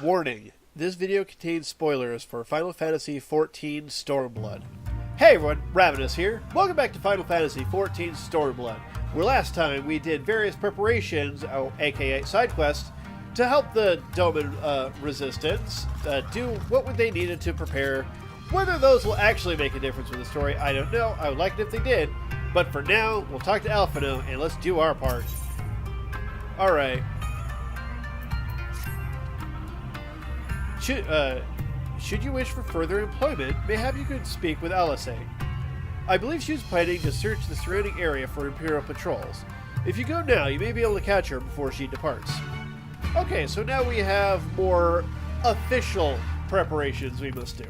Warning, this video contains spoilers for Final Fantasy XIV Stormblood. Hey everyone, Ravinous here. Welcome back to Final Fantasy XIV Stormblood, where last time we did various preparations, aka side quests, to help the Doma resistance do what they needed to prepare. Whether those will actually make a difference with the story, I don't know. I would like it if they did. But for now, we'll talk to Alphino and let's do our part. Alright. Should you wish for further employment, mayhap you could speak with Alice. I believe she was planning to search the surrounding area for Imperial patrols. If you go now, you may be able to catch her before she departs. Okay, so now we have more official preparations we must do.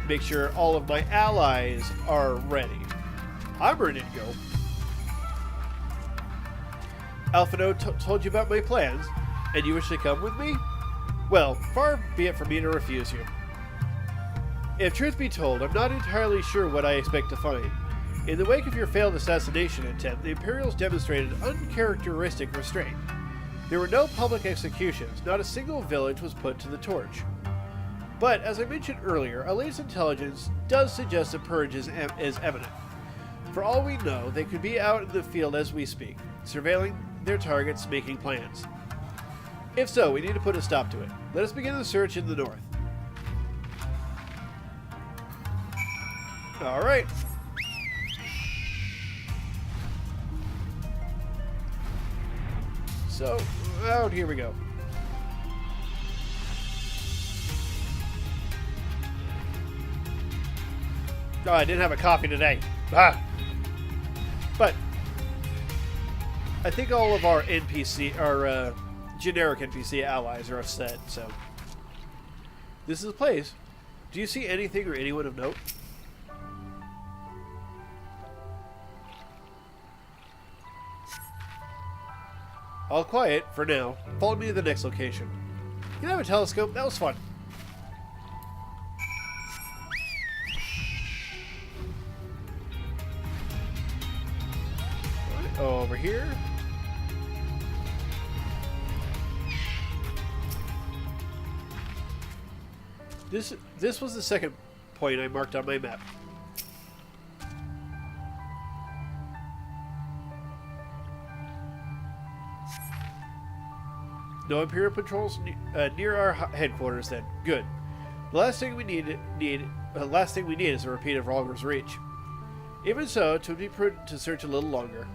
Make sure all of my allies are ready. I'm ready to go. Alphino told you about my plans, and you wish to come with me? Well, far be it from me to refuse you. If truth be told, I'm not entirely sure what I expect to find. In the wake of your failed assassination attempt, the Imperials demonstrated uncharacteristic restraint. There were no public executions, not a single village was put to the torch. But, as I mentioned earlier, Elite's intelligence does suggest a purge is imminent. For all we know, they could be out in the field as we speak, surveilling their targets, making plans. If so, we need to put a stop to it. Let us begin the search in the north. Alright. So, out here we go. Oh, I didn't have a coffee today. Ah! But I think all of our generic NPC allies are set, so. This is a place. Do you see anything or anyone of note? All quiet for now. Follow me to the next location. Can I have a telescope? That was fun. Over here. This was the second point I marked on my map. No Imperial patrols near our headquarters then. Good. The last thing we need is a repeat of Rogger's Reach. Even so, it would be prudent to search a little longer.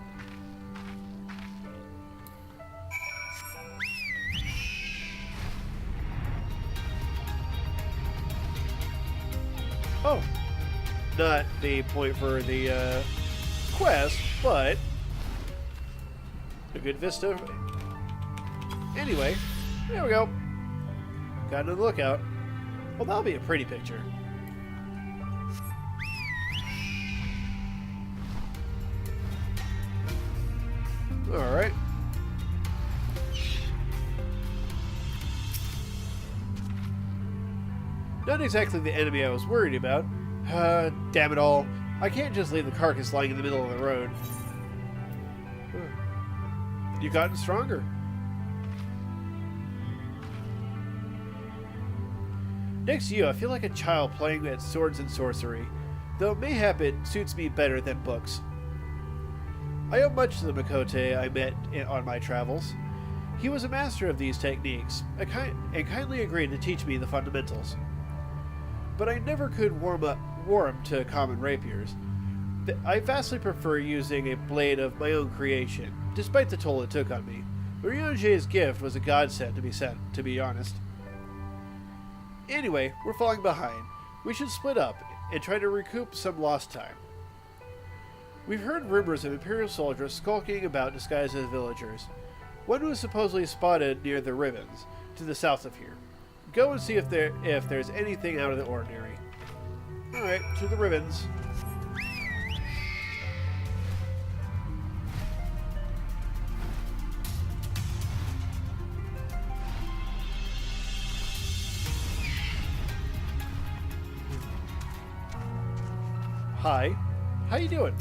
Oh, not the point for the quest, but a good vista. Anyway, there we go. Got another lookout. Well, that'll be a pretty picture. Alright. Not exactly the enemy I was worried about. Damn it all. I can't just leave the carcass lying in the middle of the road. You've gotten stronger. Next to you, I feel like a child playing at swords and sorcery, though mayhap it suits me better than books. I owe much to the Makote I met on my travels. He was a master of these techniques, and kindly agreed to teach me the fundamentals. But I never could warm to common rapiers. I vastly prefer using a blade of my own creation, despite the toll it took on me. Ryunoje's gift was a godsend, to be honest. Anyway, we're falling behind. We should split up and try to recoup some lost time. We've heard rumors of Imperial soldiers skulking about disguised as villagers. One was supposedly spotted near the Ravens, to the south of here. Go and see if there's anything out of the ordinary. Alright, to the Ravens. Hi. How you doing?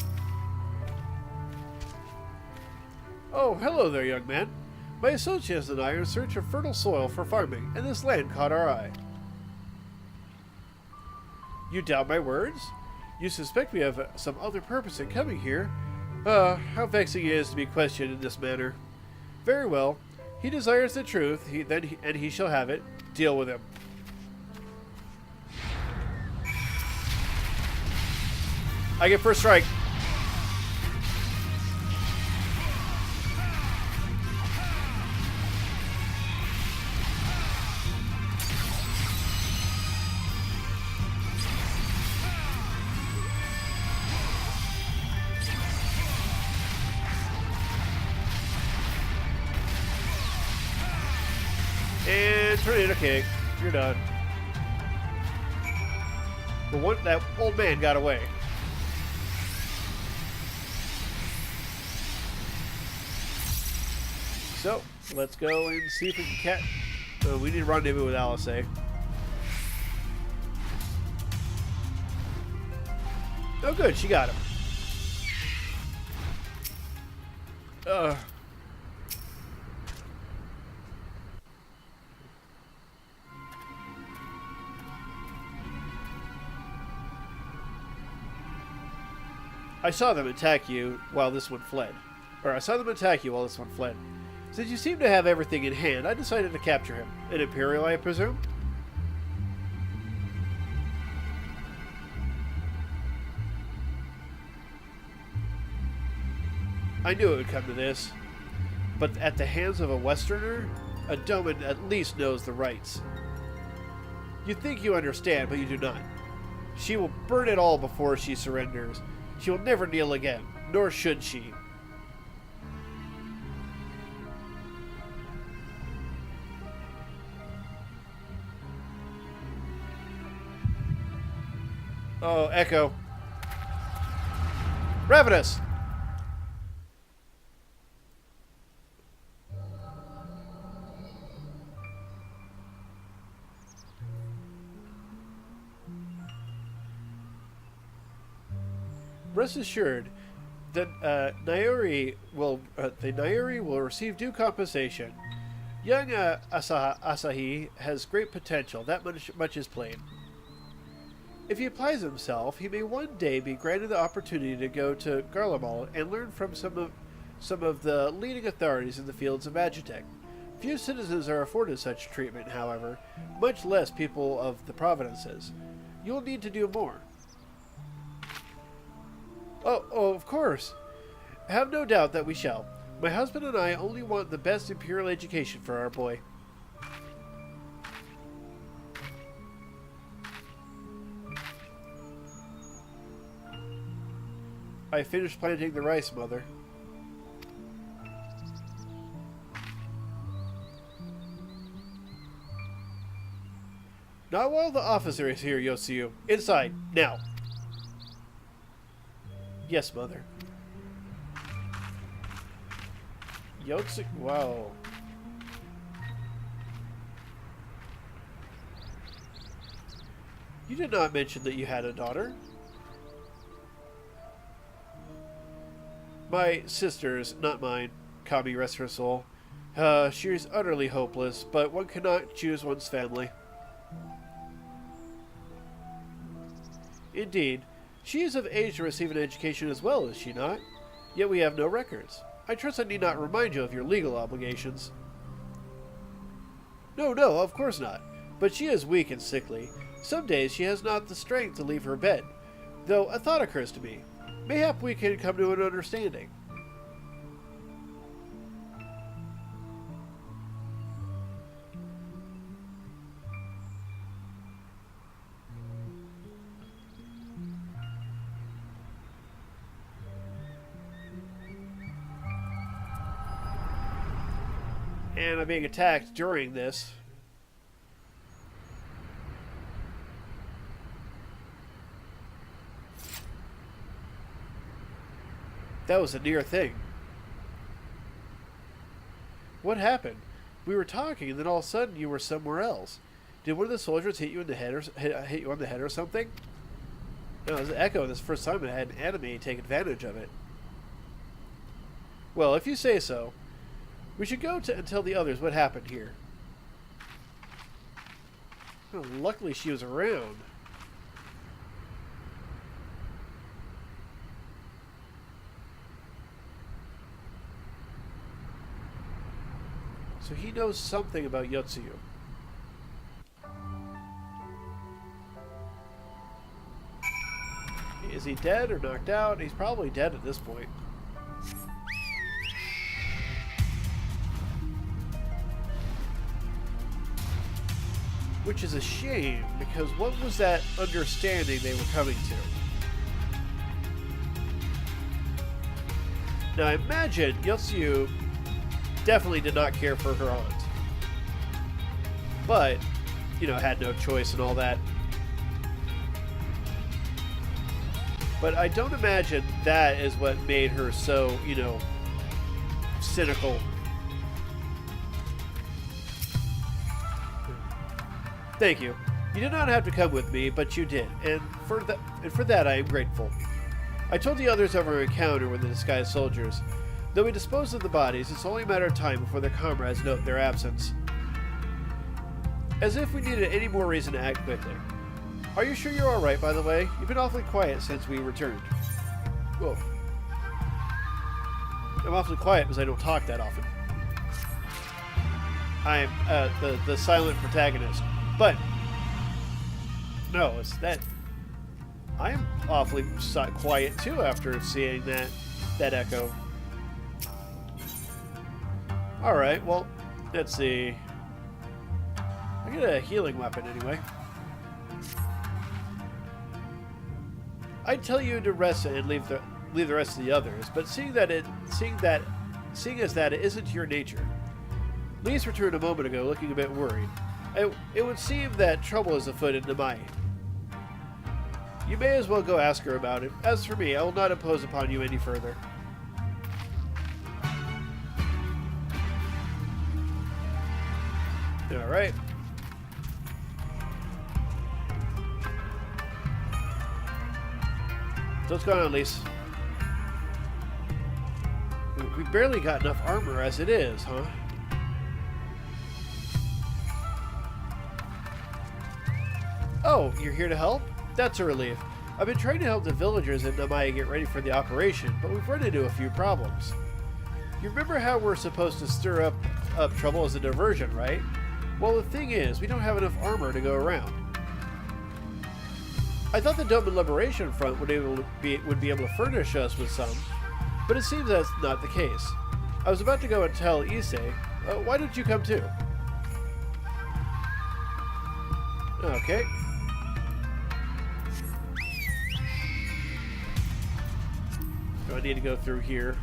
Oh, hello there, young man. My associates and I are in search of fertile soil for farming, and this land caught our eye. You doubt my words? You suspect we have some other purpose in coming here? How vexing it is to be questioned in this manner. Very well. He desires the truth, and he shall have it. Deal with him. I get first strike. And tornado kick. You're done. But that old man got away. So, let's go and see if we can catch... we need to rendezvous with Alice. Oh good, she got him. I saw them attack you while this one fled. Or I saw them attack you while this one fled. Since you seem to have everything in hand, I decided to capture him. An Imperial, I presume? I knew it would come to this. But at the hands of a Westerner, a Doman at least knows the rights. You think you understand, but you do not. She will burn it all before she surrenders. She will never kneel again, nor should she. Oh, Echo. Ravinous! Rest assured that the Nairi will receive due compensation. Young Asahi has great potential. That much is plain. If he applies himself, he may one day be granted the opportunity to go to Garlemald and learn from some of the leading authorities in the fields of Magitech. Few citizens are afforded such treatment, however, much less people of the provinces. You will need to do more. Oh, of course. Have no doubt that we shall. My husband and I only want the best Imperial education for our boy. I finished planting the rice, Mother. Not while the officer is here, Yotsuyu. Inside, now. Yes, Mother. Yotsuyu, wow. You did not mention that you had a daughter. My sister's, not mine. Kami rest her soul. She is utterly hopeless, but one cannot choose one's family. Indeed. She is of age to receive an education as well, is she not? Yet we have no records. I trust I need not remind you of your legal obligations. No, of course not. But she is weak and sickly. Some days she has not the strength to leave her bed. Though a thought occurs to me. Mayhap we can come to an understanding. And I'm being attacked during this. That was a near thing. What happened? We were talking, and then all of a sudden you were somewhere else. Did one of the soldiers hit you in the head, or hit you on the head, or something? No, it was Echo. This first time I had an enemy take advantage of it. Well, if you say so, we should go and tell the others what happened here. Oh, luckily she was around. So he knows something about Yotsuyu. Is he dead or knocked out? He's probably dead at this point. Which is a shame, because what was that understanding they were coming to? Now I imagine Yotsuyu definitely did not care for her aunt. But, you know, had no choice and all that. But I don't imagine that is what made her so, you know, cynical. Thank you. You did not have to come with me, but you did, and for that I am grateful. I told the others of our encounter with the disguised soldiers. Though we disposed of the bodies, it's only a matter of time before their comrades note their absence. As if we needed any more reason to act quickly. Are you sure you're alright, by the way? You've been awfully quiet since we returned. Whoa. I'm awfully quiet because I don't talk that often. I'm the silent protagonist. But, no, it's that... I'm awfully quiet too after seeing that echo. Alright, well, let's see. I get a healing weapon anyway. I'd tell you to rest and leave the rest of the others, but seeing as that it isn't your nature. Lise returned a moment ago looking a bit worried. It would seem that trouble is afoot in Namai. You may as well go ask her about it. As for me, I will not impose upon you any further. Alright. So what's going on, Lise? We barely got enough armor as it is, huh? Oh, you're here to help? That's a relief. I've been trying to help the villagers in Namaya get ready for the operation, but we've run into a few problems. You remember how we're supposed to stir up trouble as a diversion, right? Well, the thing is, we don't have enough armor to go around. I thought the Doma Liberation Front would be able to furnish us with some, but it seems that's not the case. I was about to go and tell Issei. Why don't you come too? Okay. Do I need to go through here?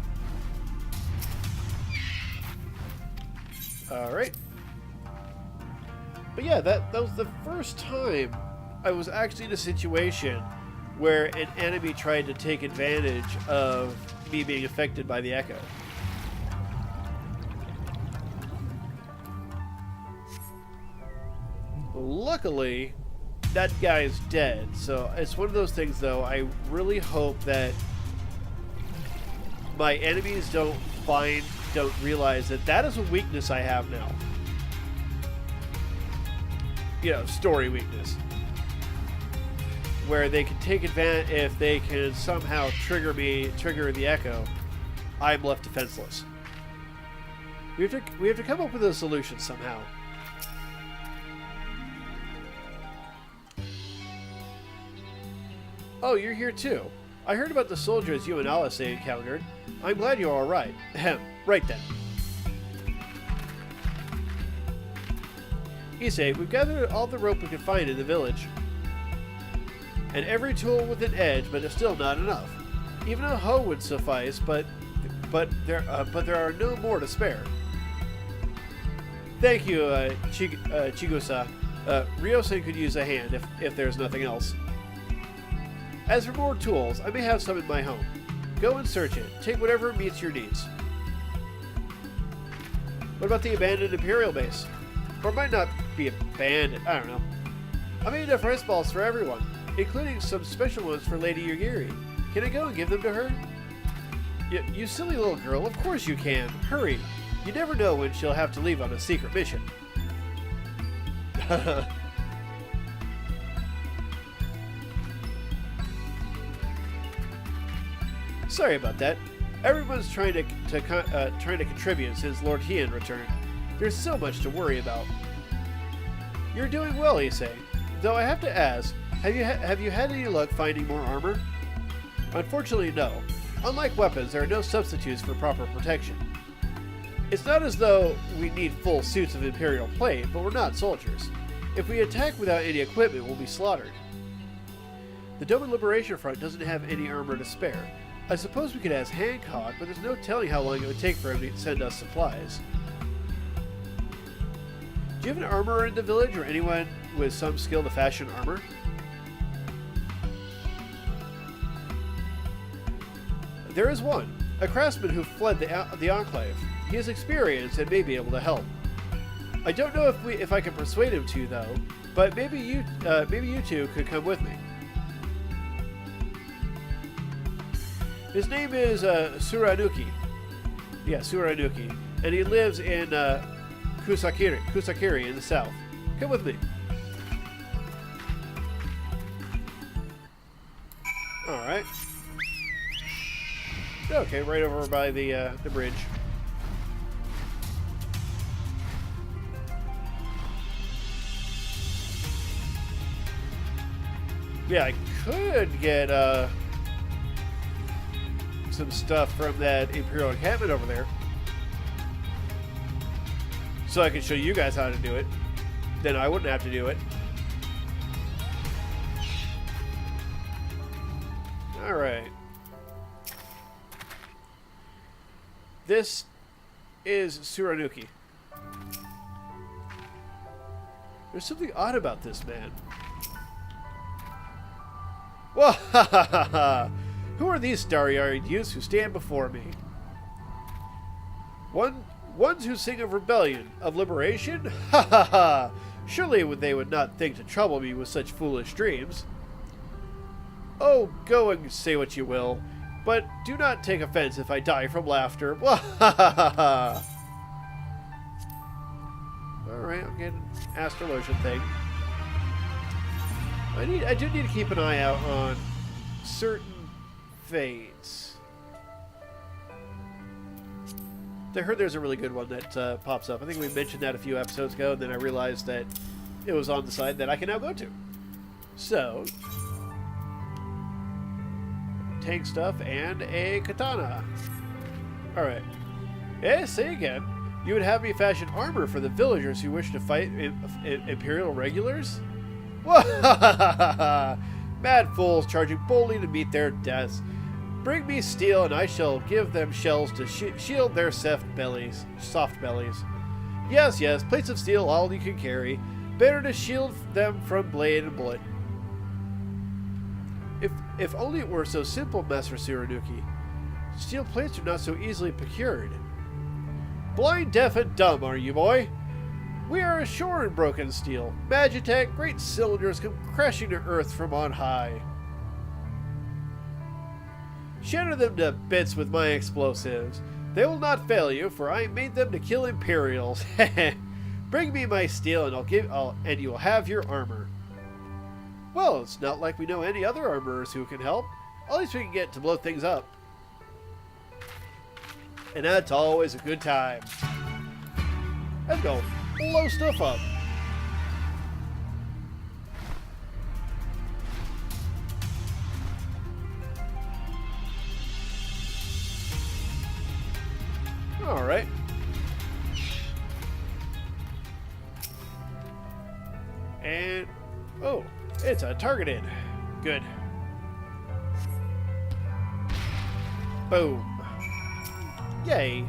Alright. But yeah, that was the first time I was actually in a situation where an enemy tried to take advantage of me being affected by the echo. Luckily, that guy's dead, so it's one of those things though, I really hope that my enemies don't realize that is a weakness I have now. You know, story weakness. Where they can take advantage, if they can somehow trigger the echo, I'm left defenseless. We have to come up with a solution somehow. Oh, you're here too. I heard about the soldiers you and Alice encountered. I'm glad you're alright. Ahem, right then. Issei, we've gathered all the rope we could find in the village. And every tool with an edge, but it's still not enough. Even a hoe would suffice, but there are no more to spare. Thank you, Chigusa. Ryo-san could use a hand if there's nothing else. As for more tools, I may have some in my home. Go and search it. Take whatever meets your needs. What about the abandoned Imperial base? Or it might not be abandoned, I don't know. I made enough rice balls for everyone, including some special ones for Lady Yugiri. Can I go and give them to her? You silly little girl, of course you can. Hurry. You never know when she'll have to leave on a secret mission. Sorry about that. Everyone's trying to contribute since Lord Hien returned. There's so much to worry about. You're doing well, Issei. Though I have to ask, have you had any luck finding more armor? Unfortunately, no. Unlike weapons, there are no substitutes for proper protection. It's not as though we need full suits of Imperial plate, but we're not soldiers. If we attack without any equipment, we'll be slaughtered. The Doma Liberation Front doesn't have any armor to spare. I suppose we could ask Hancock, but there's no telling how long it would take for him to send us supplies. Do you have an armorer in the village, or anyone with some skill to fashion armor? There is one, a craftsman who fled the Enclave. He is experienced and may be able to help. I don't know if I can persuade him to, though, but maybe you two could come with me. His name is Suranuki. Yeah, Suranuki. And he lives in Kusakiri in the south. Come with me. Alright. Okay, right over by the bridge. Yeah, I could get some stuff from that Imperial encampment over there, so I can show you guys how to do it. Then I wouldn't have to do it. Alright. This is Suranuki. There's something odd about this man. Whoa! Who are these starry-eyed youths who stand before me? Ones who sing of rebellion, of liberation? Ha ha ha! Surely they would not think to trouble me with such foolish dreams. Oh, go and say what you will, but do not take offense if I die from laughter. Ha ha ha ha! Alright, I'm getting an astrologian thing. I do need to keep an eye out on certain fades. I heard there's a really good one that pops up. I think we mentioned that a few episodes ago, and then I realized that it was on the side that I can now go to. So, tank stuff and a katana. Alright. Yeah, say again. You would have me fashion armor for the villagers who wish to fight Imperial regulars? Mad fools charging boldly to meet their deaths. Bring me steel, and I shall give them shells to shield their soft bellies. Yes, yes, plates of steel, all you can carry. Better to shield them from blade and bullet. If only it were so simple, Master Suranuki. Steel plates are not so easily procured. Blind, deaf, and dumb, are you, boy? We are ashore in broken steel. Magitech, great cylinders come crashing to earth from on high. Shatter them to bits with my explosives. They will not fail you, for I made them to kill Imperials. Bring me my steel, and you will have your armor. Well, it's not like we know any other armorers who can help. At least we can get to blow things up. And that's always a good time. Let's go blow stuff up. Alright. And, oh, it's targeted. Good. Boom. Yay.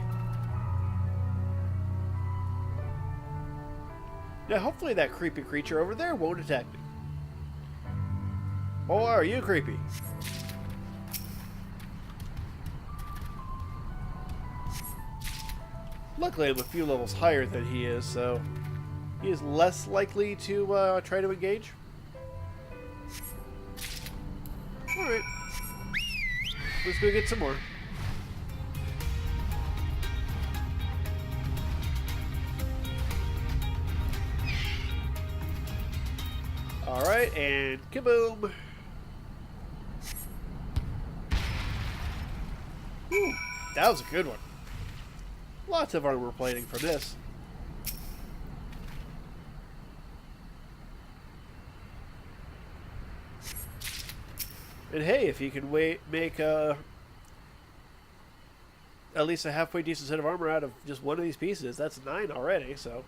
Now, hopefully that creepy creature over there won't attack me. Boy, are you creepy. Luckily, I'm a few levels higher than he is, so he is less likely to try to engage. Alright. Let's go get some more. Alright, and kaboom. Whew, that was a good one. Lots of armor plating from this. And hey, if you can make at least a halfway decent set of armor out of just one of these pieces, that's 9 already, so.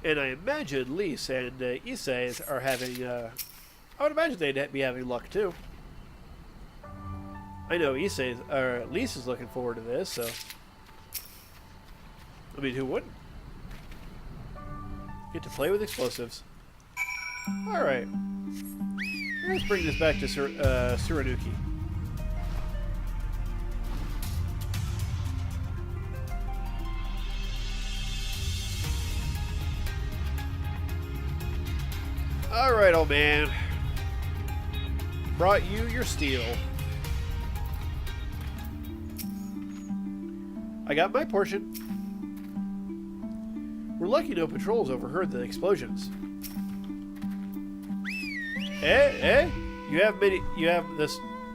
And I imagine Lise and Issei are having, I would imagine they'd be having luck too. I know Lise is looking forward to this, so. I mean, who wouldn't? Get to play with explosives. Alright. Let's bring this back to Tsurunuki. Alright, old man. Brought you your steel. I got my portion. We're lucky no patrols overheard the explosions.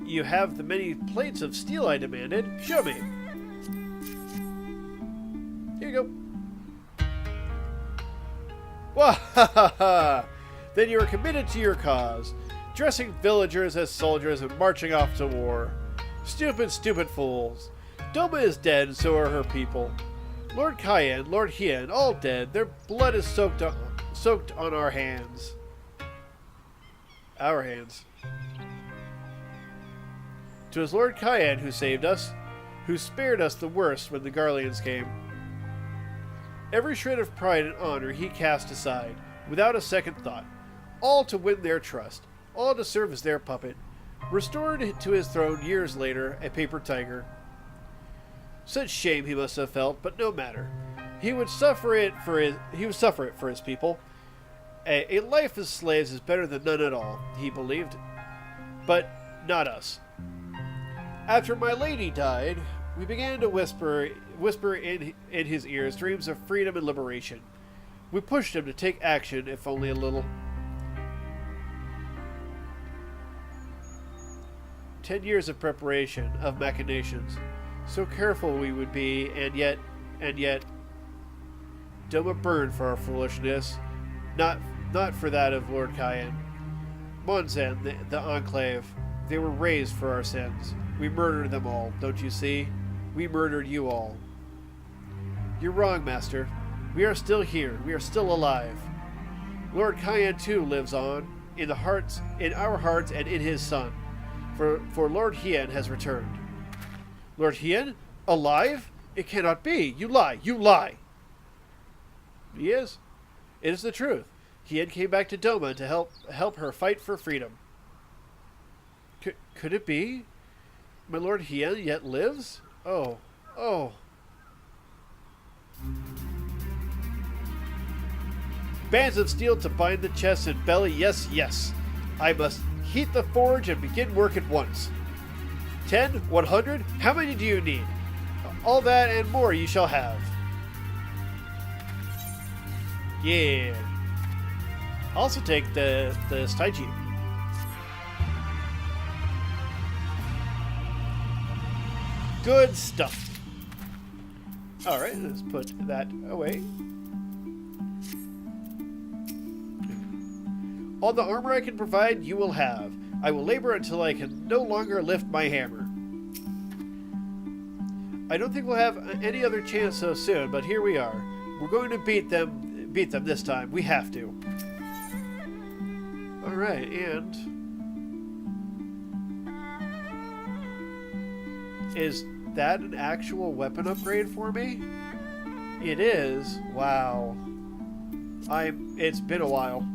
You have the many plates of steel I demanded. Show me. Here you go. Wahahaha! Then you are committed to your cause, dressing villagers as soldiers and marching off to war. Stupid, stupid fools. Doma is dead, and so are her people. Lord Cayenne, Lord Hien, all dead. Their blood is soaked on our hands. Our hands. 'Twas Lord Cayenne who saved us, who spared us the worst when the Garleans came. Every shred of pride and honor he cast aside, without a second thought, all to win their trust, all to serve as their puppet. Restored to his throne years later, a paper tiger. Such shame he must have felt, but no matter. He would suffer it for his people. A life as slaves is better than none at all, he believed. But not us. After my lady died, we began to whisper in his ears dreams of freedom and liberation. We pushed him to take action, if only a little. 10 years of preparation, of machinations. So careful we would be, and yet, Doma burned for our foolishness, not for that of Lord Cayenne. Monzen, the Enclave, they were raised for our sins. We murdered them all, don't you see? We murdered you all. You're wrong, Master. We are still here. We are still alive. Lord Cayenne too lives on, in our hearts, and in his son. For Lord Hien has returned. Lord Hien? Alive? It cannot be. You lie. You lie. He is. It is the truth. Hien came back to Doma to help her fight for freedom. Could it be? My Lord Hien yet lives? Oh. Bands of steel to bind the chest and belly. Yes. I must heat the forge and begin work at once. 10? 100? How many do you need? All that and more you shall have. Yeah. Also take the Staiji. Good stuff. Alright, let's put that away. All the armor I can provide, you will have. I will labor until I can no longer lift my hammer. I don't think we'll have any other chance so soon, but here we are. We're going to beat them this time. We have to. Alright, and... is that an actual weapon upgrade for me? It is. Wow. It's been a while.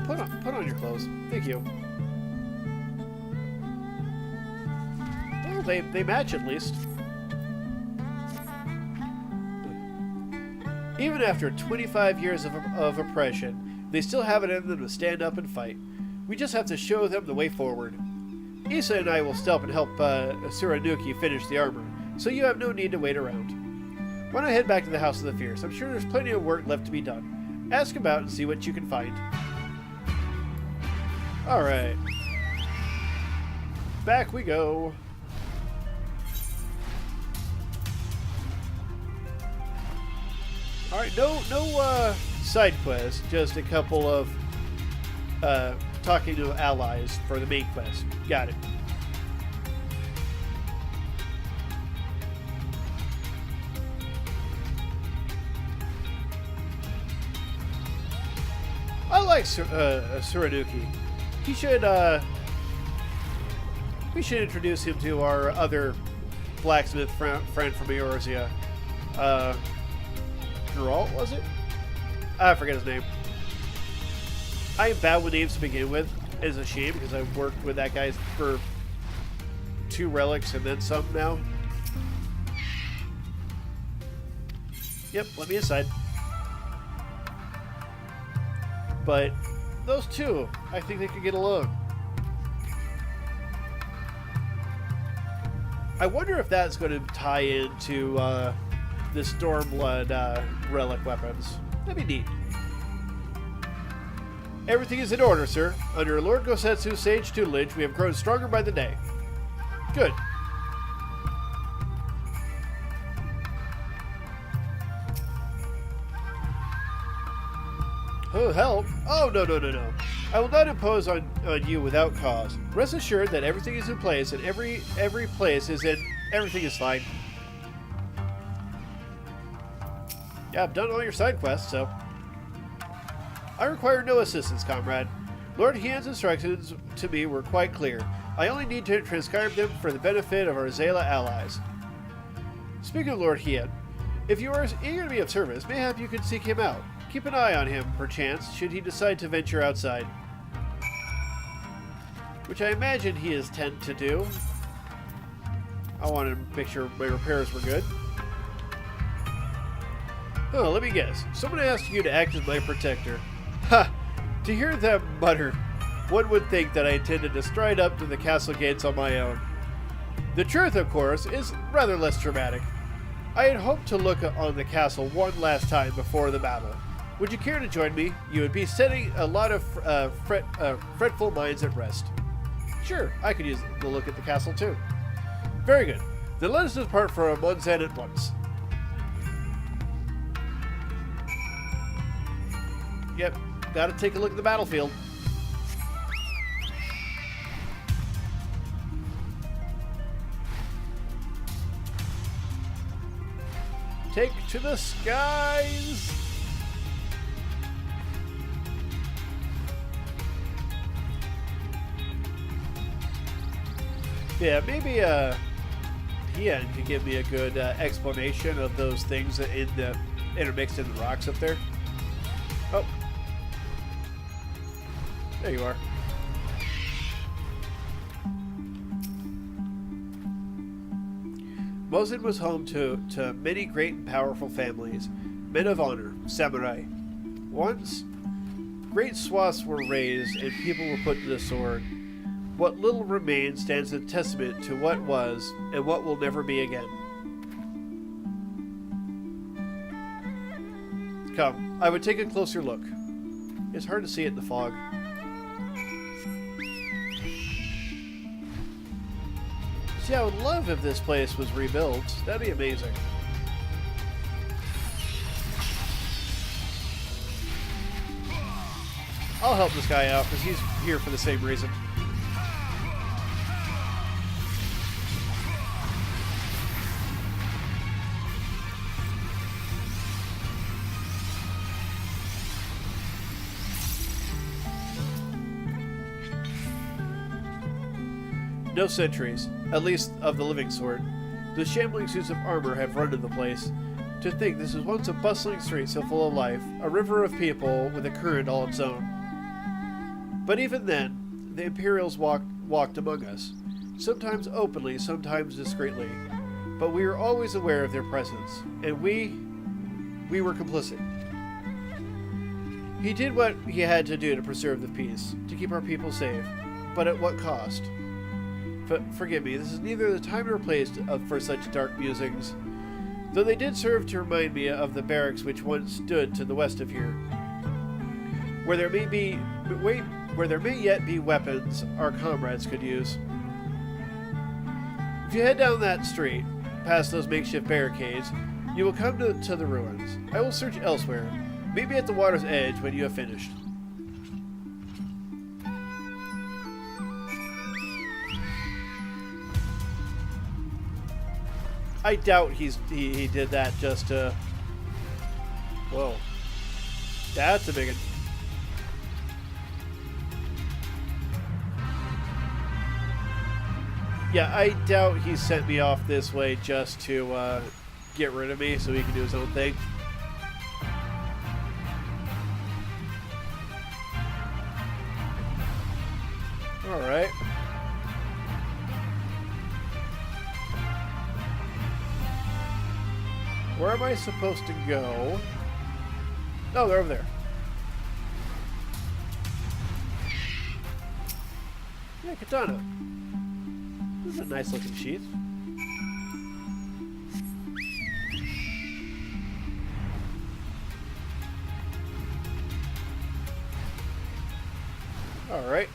Put on your clothes. Thank you. Well, they match at least. Even after 25 years of oppression, they still have it in them to stand up and fight. We just have to show them the way forward. Issa and I will stop and help Tsurunuki finish the armor, so you have no need to wait around. Why not head back to the House of the Fierce? I'm sure there's plenty of work left to be done. Ask about and see what you can find. Alright. Back we go. Alright, no side quests, just a couple of talking to allies for the main quest. Got it. I like Suranuki. He should, we should introduce him to our other blacksmith friend from Eorzea. Geralt, was it? I forget his name. I am bad with names to begin with. It's a shame because I've worked with that guy for 2 relics and then some now. Yep, let me inside. But those two, I think they could get along. I wonder if that's going to tie into the Stormblood relic weapons. That'd be neat. Everything is in order, sir. Under Lord Gosetsu's sage tutelage, we have grown stronger by the day. Good. Oh, help. Oh, no. I will not impose on you without cause. Rest assured that everything is in place and every place is in... Everything is fine. Yeah, I've done all your side quests, so... I require no assistance, comrade. Lord Hien's instructions to me were quite clear. I only need to transcribe them for the benefit of our Zayla allies. Speaking of Lord Hien, if you are eager to be of service, mayhap you could seek him out. Keep an eye on him, perchance, should he decide to venture outside. Which I imagine he is tend to do. I wanted to make sure my repairs were good. Oh, let me guess. Someone asked you to act as my protector. Ha! To hear them mutter, one would think that I intended to stride up to the castle gates on my own. The truth, of course, is rather less dramatic. I had hoped to look on the castle one last time before the battle. Would you care to join me? You would be setting a lot of fretful minds at rest. Sure, I could use the look at the castle too. Very good. Then let us depart for Monzan at once. Yep, gotta take a look at the battlefield. Take to the skies! Yeah, maybe Hien could give me a good explanation of those things in the intermixed in the rocks up there. Oh. There you are. Mosin was home to many great and powerful families, men of honor, samurai. Once, great swaths were razed and people were put to the sword. What little remains stands a testament to what was and what will never be again. Come, I would take a closer look. It's hard to see it in the fog. See, I would love if this place was rebuilt. That'd be amazing. I'll help this guy out because he's here for the same reason. No sentries, at least of the living sort. The shambling suits of armor have run to the place. To think this was once a bustling street so full of life, a river of people with a current all its own. But even then, the Imperials walked among us, sometimes openly, sometimes discreetly. But we were always aware of their presence, and we were complicit. He did what he had to do to preserve the peace, to keep our people safe, but at what cost? But forgive me, this is neither the time nor place for such dark musings. though they did serve to remind me of the barracks which once stood to the west of here, where there may yet be weapons our comrades could use. If you head down that street, past those makeshift barricades, you will come to the ruins. I will search elsewhere. Meet me at the water's edge when you have finished. I doubt he did that just to... Whoa. That's a big one. Yeah, I doubt he sent me off this way just to get rid of me so he can do his own thing. Alright. Where am I supposed to go? Oh, they're over there. Yeah, katana. This is a nice looking sheath. Alright.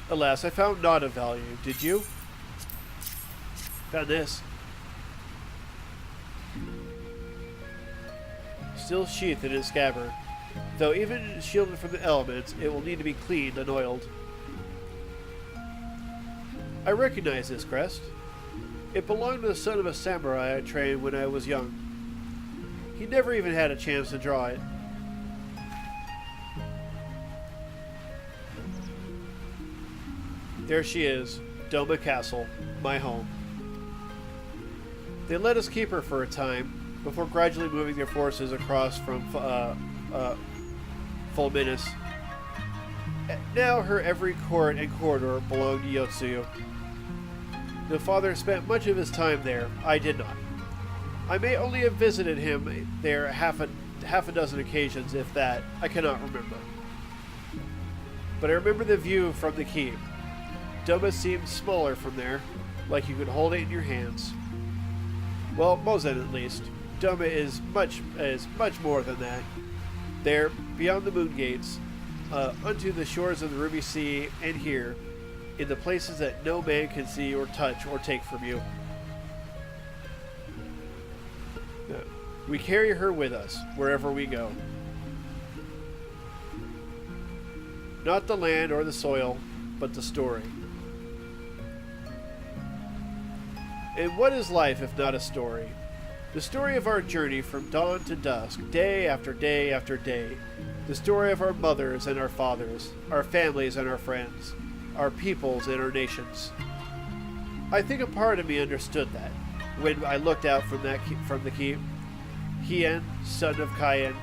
Alas, I found not of value. Did you? Found this. Still sheathed in its scabbard. Though even shielded from the elements, it will need to be cleaned and oiled. I recognize this crest. It belonged to the son of a samurai I trained when I was young. He never even had a chance to draw it. There she is, Doma Castle, my home. They let us keep her for a time, before gradually moving their forces across from Fulminus. Now her every court and corridor belong to Yotsuyu. The father spent much of his time there. I did not. I may only have visited him there half a dozen occasions, if that. I cannot remember. But I remember the view from the keep. Doma seemed smaller from there, like you could hold it in your hands. Well, Mozen at least. Doma is much more than that. There, beyond the moon gates, unto the shores of the Ruby Sea, and here, in the places that no man can see or touch or take from you. We carry her with us, wherever we go. Not the land or the soil, but the story. And what is life if not a story? The story of our journey from dawn to dusk, day after day after day. The story of our mothers and our fathers, our families and our friends, our peoples and our nations. I think a part of me understood that when I looked out from the keep. Hien, son of Kaien,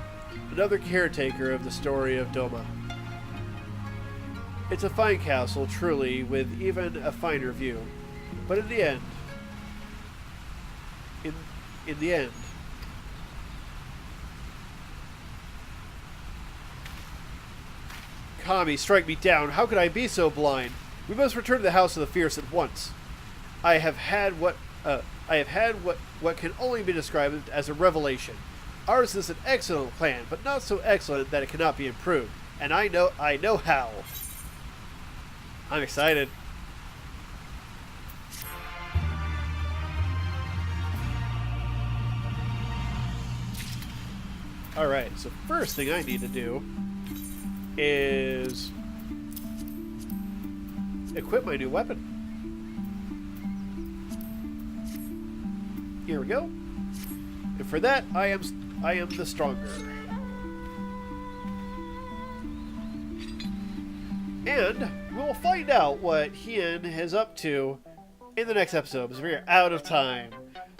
another caretaker of the story of Doma. It's a fine castle, truly, with even a finer view. But in the end, in the end, Kami, strike me down. How could I be so blind? We must return to the House of the Fierce at once. I have had what can only be described as a revelation. Ours is an excellent plan, but not so excellent that it cannot be improved. And I know how. I'm excited. Alright, so first thing I need to do is equip my new weapon. Here we go. And for that, I am the stronger. And we'll find out what Hien is up to in the next episode, because we're out of time.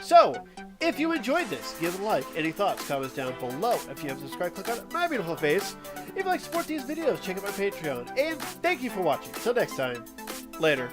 So, if you enjoyed this, give it a like. Any thoughts, comments down below. If you haven't subscribed, click on it. My beautiful face. If you like to support these videos, check out my Patreon. And thank you for watching. Till next time, later.